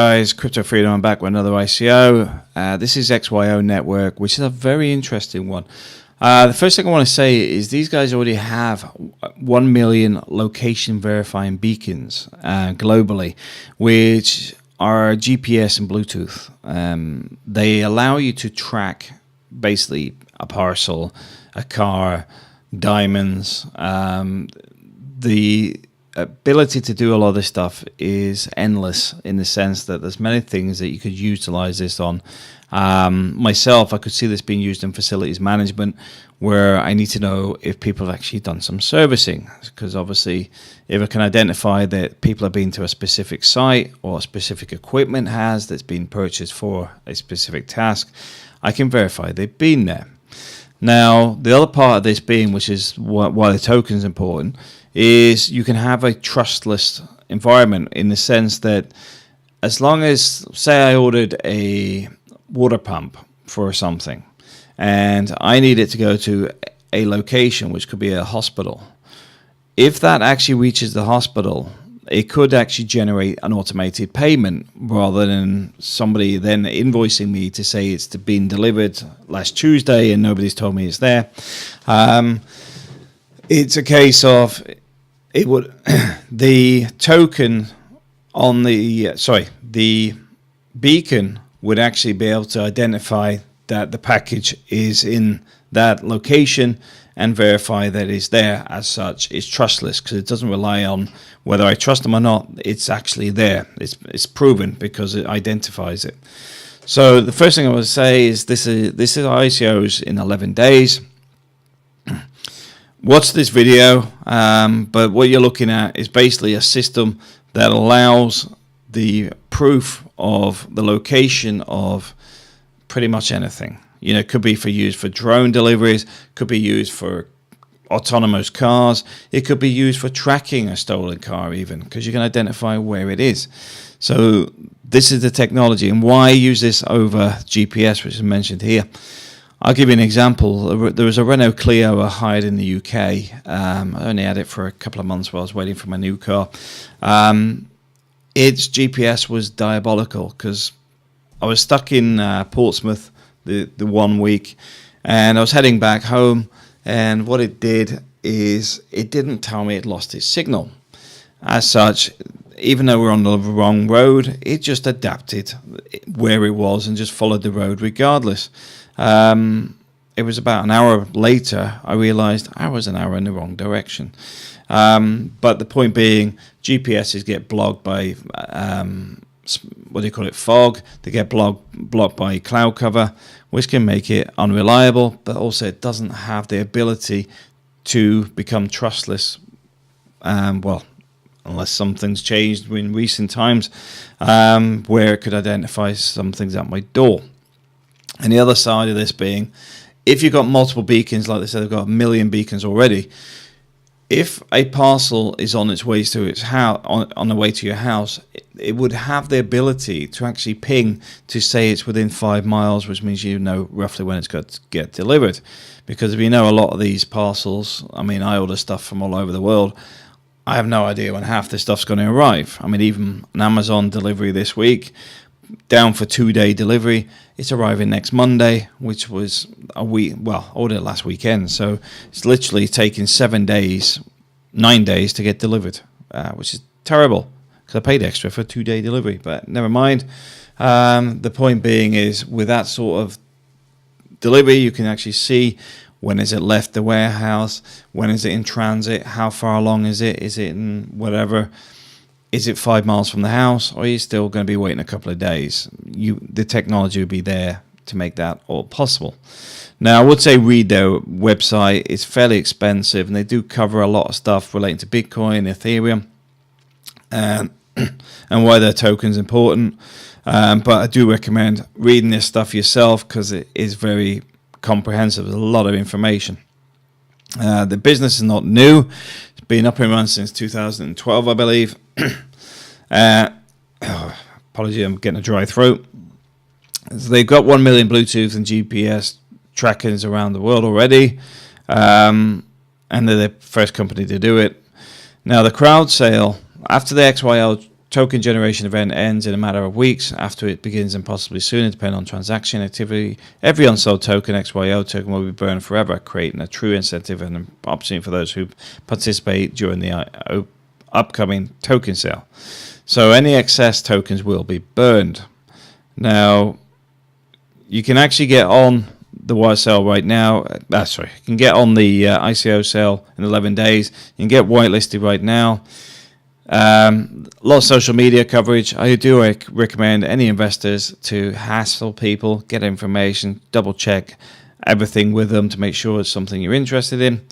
Guys, Crypto Freedom, I'm back with another ICO. This is XYO Network, which is a very interesting one. The first thing I want to say is these guys already have 1 million location verifying beacons globally, which are GPS and Bluetooth. They allow you to track basically a parcel, a car, diamonds. The ability to do a lot of this stuff is endless in the sense that there's many things that you could utilize this on. Myself, I could see this being used in facilities management, where I need to know if people have actually done some servicing, because obviously if I can identify that people have been to a specific site or specific equipment that's been purchased for a specific task, I can verify they've been there. Now, the other part of this being, which is why the token is important, is you can have a trustless environment in the sense that as long as, say I ordered a water pump for something and I need it to go to a location, which could be a hospital, if that actually reaches the hospital, it could actually generate an automated payment rather than somebody then invoicing me to say it's been delivered last Tuesday and nobody's told me it's there. It's a case of the token on the beacon would actually be able to identify that the package is in that location and verify that it's there. As such, it's trustless because it doesn't rely on whether I trust them or not. It's actually there. It's proven because it identifies it. So the first thing I would say is this is ICOs in 11 days. Watch this video, but what you're looking at is basically a system that allows the proof of the location of pretty much anything. You know, it could be used for drone deliveries, could be used for autonomous cars, it could be used for tracking a stolen car even, because you can identify where it is. So this is the technology, and why use this over GPS, which is mentioned here. I'll give you an example. There was a Renault Clio I hired in the UK. I only had it for a couple of months while I was waiting for my new car. Its GPS was diabolical because I was stuck in Portsmouth the 1 week, and I was heading back home, and what it did is it didn't tell me it lost its signal. As such, even though we're on the wrong road, it just adapted where it was and just followed the road regardless. It was about an hour later I realized I was an hour in the wrong direction. But the point being, GPSs get blocked by fog. They get blocked by cloud cover, which can make it unreliable, but also it doesn't have the ability to become trustless. Unless something's changed in recent times, where it could identify some things at my door. And the other side of this being, if you've got multiple beacons, like they said, they've got 1 million beacons already. If a parcel is on its way to its house, on the way to your house, it would have the ability to actually ping to say it's within 5 miles, which means you know roughly when it's got to get delivered. Because if you know a lot of these parcels, I mean, I order stuff from all over the world. I have no idea when half this stuff's going to arrive. I mean, even an Amazon delivery this week, down for 2-day delivery, it's arriving next Monday, which was a week, ordered last weekend. So it's literally taking 9 days to get delivered, which is terrible because I paid extra for a 2-day delivery, but never mind. The point being is with that sort of delivery, you can actually see when is it left the warehouse, when is it in transit, how far along is it in whatever. Is it 5 miles from the house, or are you still going to be waiting a couple of days? The technology would be there to make that all possible. Now, I would say read their website. It's fairly expensive, and they do cover a lot of stuff relating to Bitcoin, Ethereum, and why their token's important. But I do recommend reading this stuff yourself because it is very comprehensive. There's a lot of information. The business is not new. It's been up and running since 2012, I believe. Apology, I'm getting a dry throat. So they've got 1 million Bluetooth and GPS trackers around the world already, and they're the first company to do it. Now, the crowd sale, after the XYO token generation event ends in a matter of weeks after it begins, and possibly sooner, depending on transaction activity. Every unsold token, XYO token, will be burned forever, creating a true incentive and an opportunity for those who participate during the upcoming token sale. So any excess tokens will be burned. Now, you can actually get on the wire sale right now. You can get on the ICO sale in 11 days. You can get whitelisted right now. A lot of social media coverage. I do recommend any investors to hassle people, get information, double check everything with them to make sure it's something you're interested in.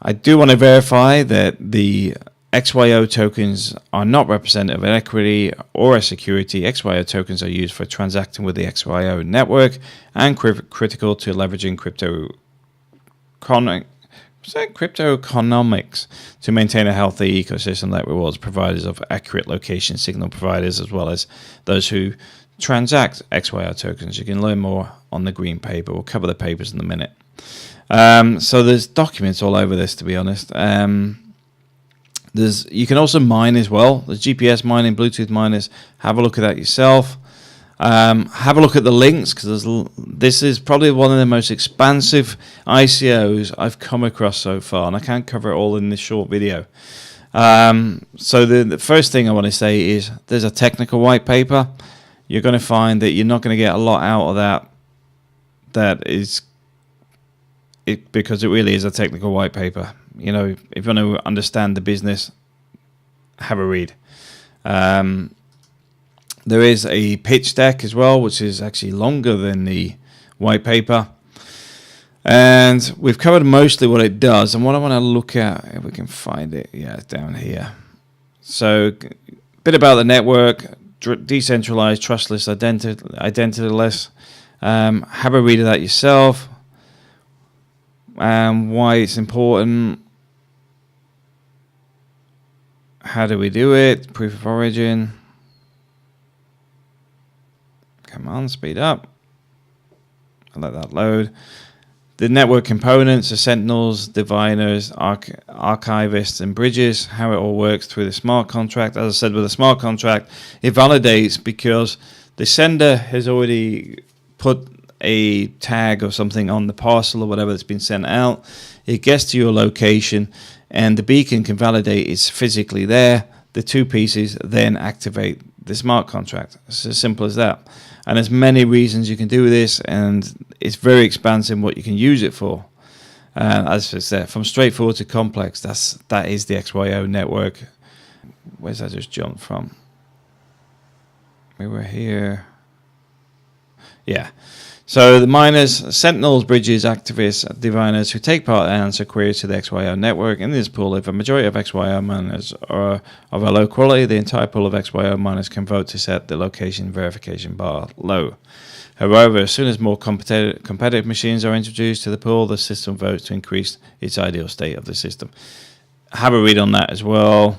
I do want to verify that the XYO tokens are not representative of an equity or a security. XYO tokens are used for transacting with the XYO network and critical to leveraging cryptoeconomics to maintain a healthy ecosystem that rewards providers of accurate location signal providers as well as those who transact XYO tokens. You can learn more on the green paper. We'll cover the papers in a minute. So there's documents all over this, to be honest. You can also mine as well. There's GPS mining, Bluetooth miners. Have a look at that yourself. Have a look at the links, because this is probably one of the most expansive ICOs I've come across so far, and I can't cover it all in this short video. So the first thing I want to say is there's a technical white paper. You're going to find that you're not going to get a lot out of that. That is it, because it really is a technical white paper. You know, if you want to understand the business, have a read. There is a pitch deck as well, which is actually longer than the white paper. And we've covered mostly what it does. And what I want to look at, if we can find it, yeah, it's down here. So a bit about the network, decentralized, trustless, identityless. Have a read of that yourself. Why it's important. How do we do it? Proof of origin. Come on, speed up. I'll let that load. The network components, the sentinels, diviners, archivists, and bridges, how it all works through the smart contract. As I said, with a smart contract, it validates because the sender has already put a tag or something on the parcel or whatever that's been sent out. It gets to your location, and the beacon can validate it's physically there. The two pieces then activate the smart contract. It's as simple as that. And there's many reasons you can do this, and it's very expansive what you can use it for. As I said, from straightforward to complex, that is the XYO network. Where's that just jumped from? We were here. Yeah. So the miners, sentinels, bridges, activists, diviners who take part and answer queries to the XYO network. In this pool, if a majority of XYO miners are of a low quality, the entire pool of XYO miners can vote to set the location verification bar low. However, as soon as more competitive machines are introduced to the pool, the system votes to increase its ideal state of the system. Have a read on that as well.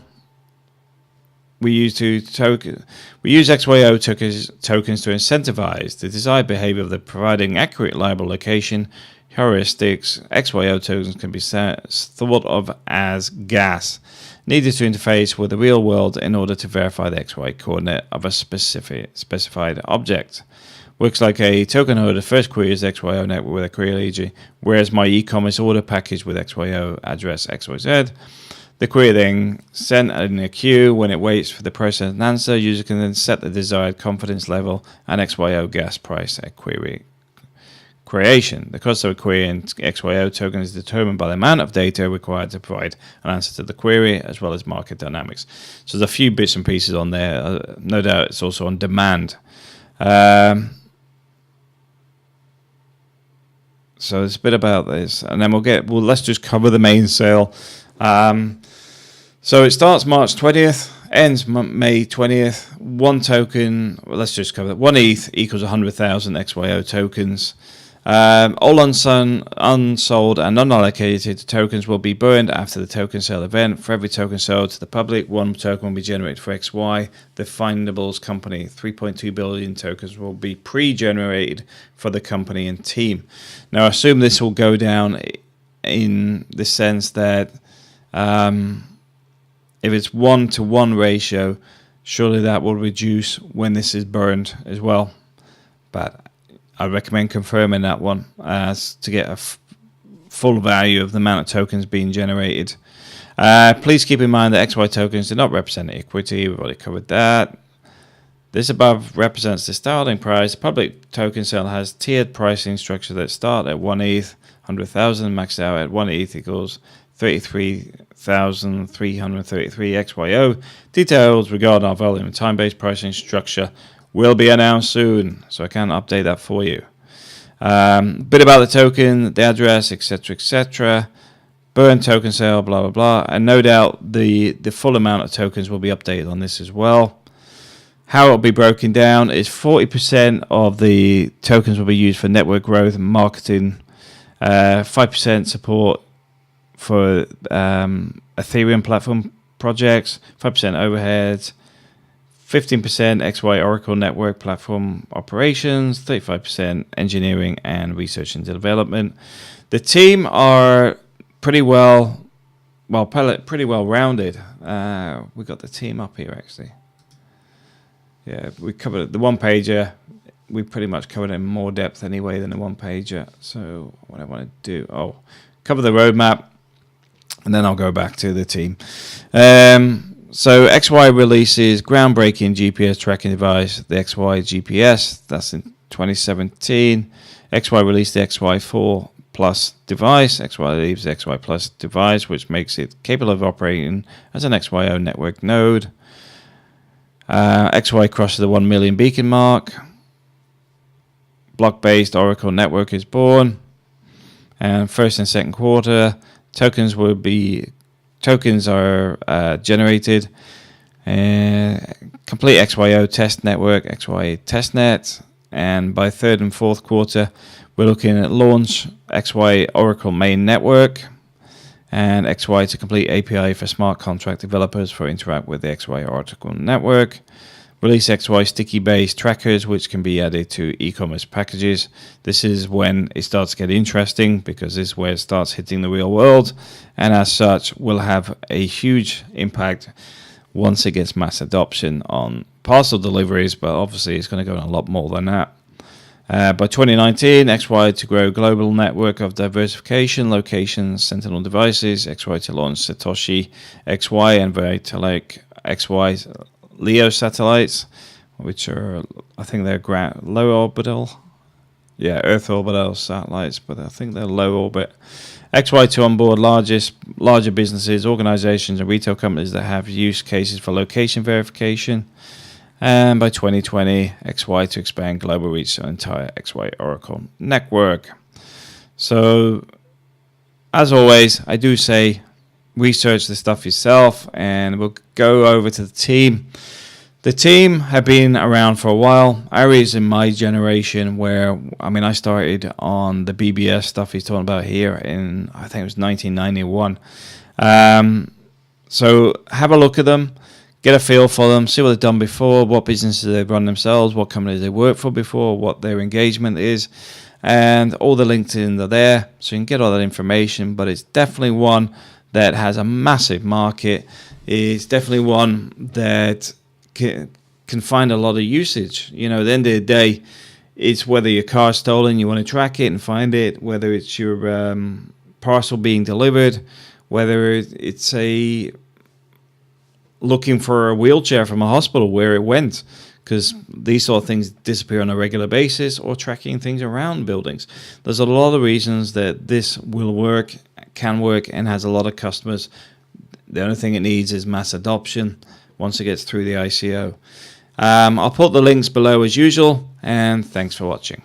We use XYO tokens to incentivize the desired behavior of the providing accurate, reliable location heuristics. XYO tokens can be thought of as gas needed to interface with the real world in order to verify the XY coordinate of a specified object. Works like a token holder. First queries the XYO network with a query agent, whereas my eCommerce order package with XYO address XYZ. The query then sent in a queue. When it waits for the process and answer, user can then set the desired confidence level and XYO gas price at query creation. The cost of a query in XYO token is determined by the amount of data required to provide an answer to the query, as well as market dynamics. So there's a few bits and pieces on there. No doubt it's also on demand. So it's a bit about this, and then let's just cover the main sale. So it starts March 20th, ends May 20th. One token, let's just cover that. 1 ETH equals 100,000 XYO tokens. All unsold and unallocated tokens will be burned after the token sale event. For every token sold to the public, one token will be generated for XY, the Findables company. 3.2 billion tokens will be pre-generated for the company and team. Now, I assume this will go down in the sense that if it's 1-to-1 ratio, surely that will reduce when this is burned as well. But I recommend confirming that one to get a full value of the amount of tokens being generated. Please keep in mind that XY tokens do not represent equity. We've already covered that. This above represents the starting price. The public token sale has tiered pricing structure that start at 1 ETH, 100,000, maxed out at 1 ETH equals 33,333 XYO. Details regarding our volume and time-based pricing structure will be announced soon, so I can update that for you. Bit about the token, the address, etc., etc. Burn token sale, blah, blah, blah. And no doubt the full amount of tokens will be updated on this as well. How it will be broken down is 40% of the tokens will be used for network growth and marketing, 5% support for Ethereum platform projects, 5% overheads, 15% XY Oracle network platform operations, 35% engineering and research and development. The team are pretty well rounded. We got the team up here actually. Yeah, we covered the one pager. We pretty much covered it in more depth anyway than the one pager. So what I want to do, cover the roadmap, and then I'll go back to the team. So XY releases groundbreaking GPS tracking device, the XY GPS. That's in 2017. XY released the XY4 Plus device. XY leaves the XY Plus device, which makes it capable of operating as an XYO network node. XY crosses the 1 million beacon mark. Block-based Oracle network is born. And first and second quarter, tokens are generated. Complete XYO test network, XY testnet. And by third and fourth quarter, we're looking at launch XY Oracle main network and XY to complete API for smart contract developers for interact with the XY Oracle network. Release XY sticky-based trackers, which can be added to eCommerce packages. This is when it starts to get interesting because this is where it starts hitting the real world, and as such will have a huge impact once it gets mass adoption on parcel deliveries, but obviously it's going to go on a lot more than that. By 2019, XY to grow global network of diversification, locations, sentinel devices, XY to launch Satoshi XY and Vitalik XY LEO satellites, which are, I think they're low orbital. Yeah, Earth orbital satellites, but I think they're low orbit. XY to onboard larger businesses, organizations, and retail companies that have use cases for location verification. And by 2020, XY to expand global reach to the entire XY Oracle network. So, as always, I do say research the stuff yourself, and we'll go over to the team. The team have been around for a while. Ari's in my generation where, I started on the BBS stuff he's talking about here in, I think it was 1991. So have a look at them. Get a feel for them, see what they've done before, what businesses they've run themselves, what companies they worked for before, what their engagement is, and all the LinkedIn are there, so you can get all that information. But it's definitely one that has a massive market. It's definitely one that can find a lot of usage. At the end of the day, it's whether your car's stolen, you want to track it and find it, whether it's your parcel being delivered, whether it's looking for a wheelchair from a hospital, where it went, because these sort of things disappear on a regular basis, or tracking things around buildings. There's a lot of reasons that this will work, can work, and has a lot of customers. The only thing it needs is mass adoption once it gets through the ICO. I'll put the links below as usual, and thanks for watching.